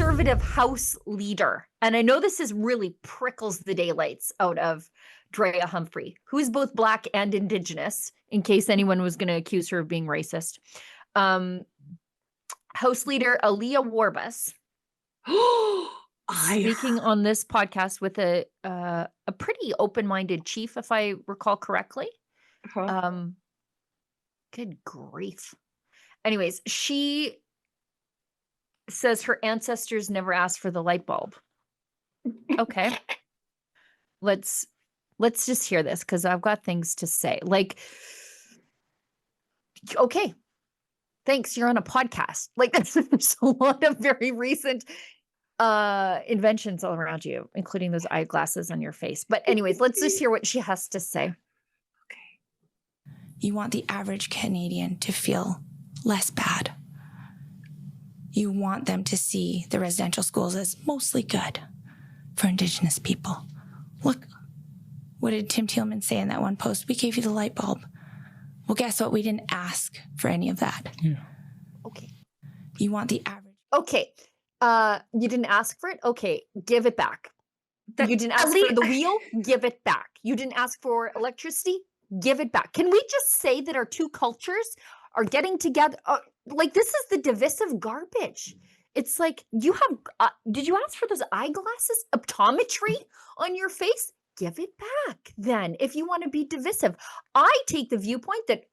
conservative House leader, and I know this is really prickles the daylights out of Drea Humphrey, who is both Black and Indigenous, in case anyone was going to accuse her of being racist. House Leader A'aliya Warbus, speaking on this podcast with a pretty open-minded chief, if I recall correctly. Good grief. Anyways, she says her ancestors never asked for the light bulb. Okay. Let's just hear this, because I've got things to say. Like, okay, thanks, you're on a podcast. Like, there's a lot of very recent inventions all around you, including those eyeglasses on your face. But anyways, let's just hear what she has to say. Okay. You want the average Canadian to feel less bad. You want them to see the residential schools as mostly good for Indigenous people. Look, what did Tim Thielman say in that one post? We gave you the light bulb. Well, guess what? We didn't ask for any of that. Yeah. Okay. You want the average. Okay. You didn't ask for it? Okay, give it back. You didn't ask for the wheel? Give it back. You didn't ask for electricity? Give it back. Can we just say that our two cultures are getting together? Like, this is the divisive garbage. It's like, you have, did you ask for those eyeglasses? Optometry on your face? Give it back then, if you want to be divisive. I take the viewpoint that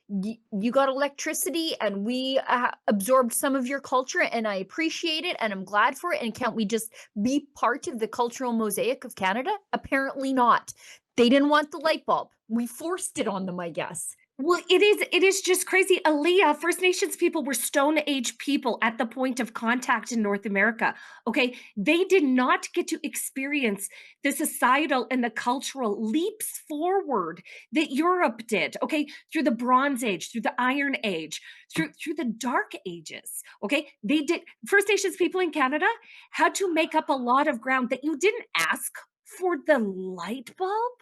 you got electricity and we absorbed some of your culture, and I appreciate it and I'm glad for it. And can't we just be part of the cultural mosaic of Canada? Apparently not. They didn't want the light bulb. We forced it on them, I guess. Well, it is just crazy. A'aliya, First Nations people were Stone Age people at the point of contact in North America. Okay. They did not get to experience the societal and the cultural leaps forward that Europe did. Okay. Through the Bronze Age, through the Iron Age, through the Dark Ages. Okay. They did. First Nations people in Canada had to make up a lot of ground that you didn't ask for the light bulb.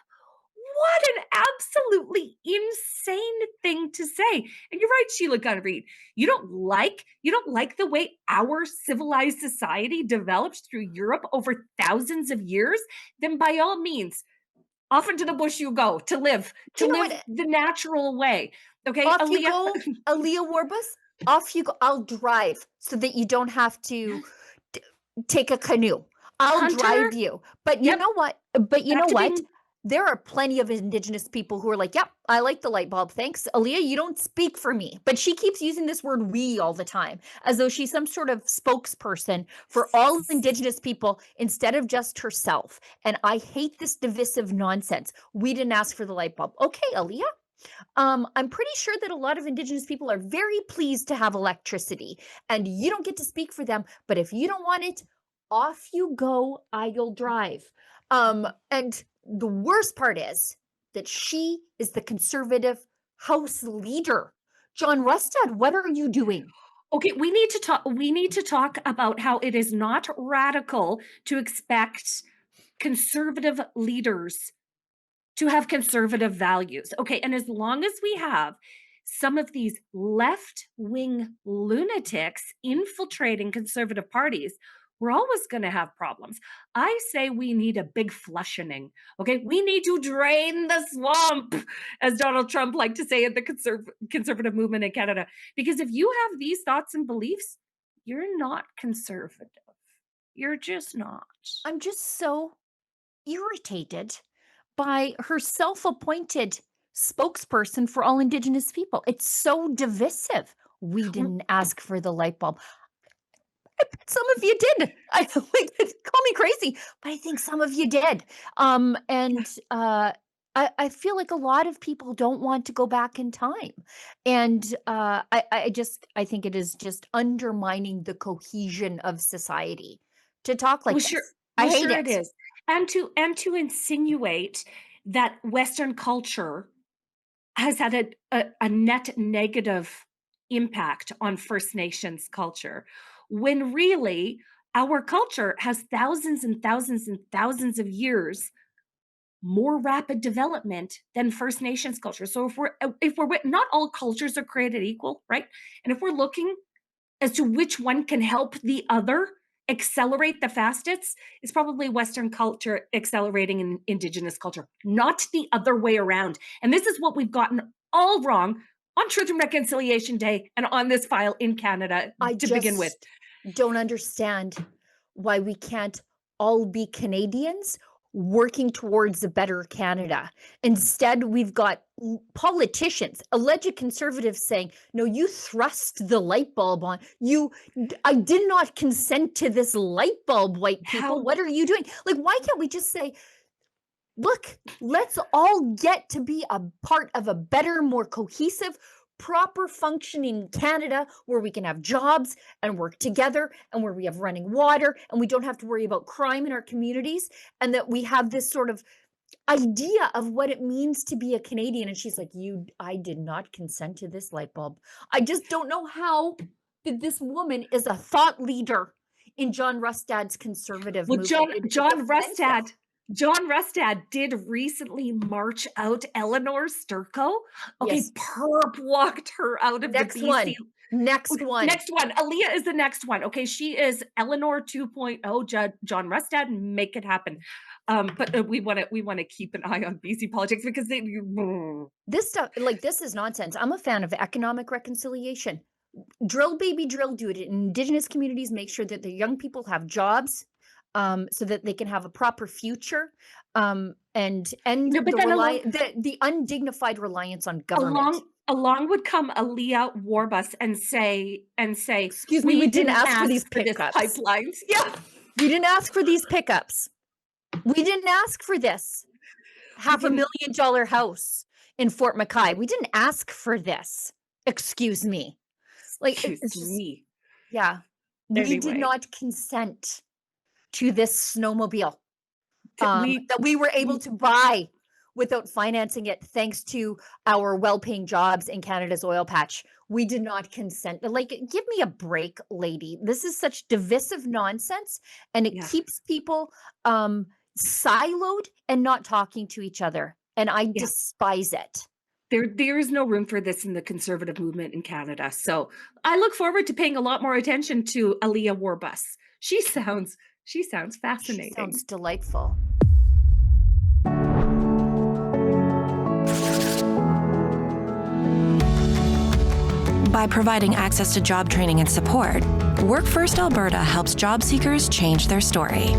What an absolutely insane thing to say. And you're right, Sheila Gunn Reid. You don't like the way our civilized society developed through Europe over thousands of years? Then by all means, off into the bush you go to live the natural way. Okay, off you go, A'aliya Warbus. Off you go. I'll drive so that you don't have to take a canoe. I'll drive you. But you know what? There are plenty of Indigenous people who are like, yep, I like the light bulb. Thanks. A'aliya, you don't speak for me. But she keeps using this word we all the time, as though she's some sort of spokesperson for all Indigenous people instead of just herself. And I hate this divisive nonsense. We didn't ask for the light bulb. Okay, A'aliya. I'm pretty sure that a lot of Indigenous people are very pleased to have electricity, and you don't get to speak for them. But if you don't want it, off you go. I'll drive. And the worst part is that she is the conservative House leader. John Rustad, what are you doing? Okay, we need to talk about how it is not radical to expect conservative leaders to have conservative values. Okay, and as long as we have some of these left-wing lunatics infiltrating conservative parties, we're always going to have problems. I say we need a big flushing. Okay, we need to drain the swamp, as Donald Trump liked to say in the conservative movement in Canada. Because if you have these thoughts and beliefs, you're not conservative. You're just not. I'm just so irritated by her self-appointed spokesperson for all Indigenous people. It's so divisive. We didn't ask for the light bulb. I bet some of you did. I call me crazy, but I think some of you did. I feel like a lot of people don't want to go back in time. And I think it is just undermining the cohesion of society to talk like this. I hate it. It is. And to insinuate that Western culture has had a net negative impact on First Nations culture, when really our culture has thousands and thousands and thousands of years more rapid development than First Nations culture. So if we're not all cultures are created equal, right? And if we're looking as to which one can help the other accelerate the fastest is probably Western culture accelerating in Indigenous culture, not the other way around. And this is what we've gotten all wrong on Truth and Reconciliation Day and on this file in Canada to begin with. Don't understand why we can't all be Canadians working towards a better Canada. Instead, we've got politicians, alleged conservatives saying, no, you thrust the light bulb on. I did not consent to this light bulb, white people. What are you doing? Like, why can't we just say, look, let's all get to be a part of a better, more cohesive, proper functioning Canada where we can have jobs and work together and where we have running water and we don't have to worry about crime in our communities, and that we have this sort of idea of what it means to be a Canadian. And she's like, I did not consent to this light bulb. I just don't know how that this woman is a thought leader in John Rustad's conservative movement. John Rustad did recently march out Eleanor Sturco. Okay, yes. Perp walked her out of next the BC. One. Next one. A'aliya is the next one. Okay, she is Eleanor 2.0. John Rustad, make it happen. But we want to keep an eye on BC politics because this stuff, like, this is nonsense. I'm a fan of economic reconciliation. Drill, baby, drill. Do it in Indigenous communities. Make sure that the young people have jobs. So that they can have a proper future, and the undignified reliance on government. Along would come A'aliya Warbus and say, excuse me, we didn't ask for these pickups. Pipelines. Yeah. We didn't ask for these pickups. We didn't ask for this $500,000 house in Fort Mackay. We didn't ask for this. Excuse me. Yeah. Anyway. We did not consent to this snowmobile that we were able to buy without financing it, thanks to our well-paying jobs in Canada's oil patch. We did not consent. Like, give me a break, lady. This is such divisive nonsense, and it keeps people siloed and not talking to each other. And I despise it. There is no room for this in the conservative movement in Canada. So I look forward to paying a lot more attention to A'aliya Warbus. She sounds fascinating. She sounds delightful. By providing access to job training and support, Work First Alberta helps job seekers change their story.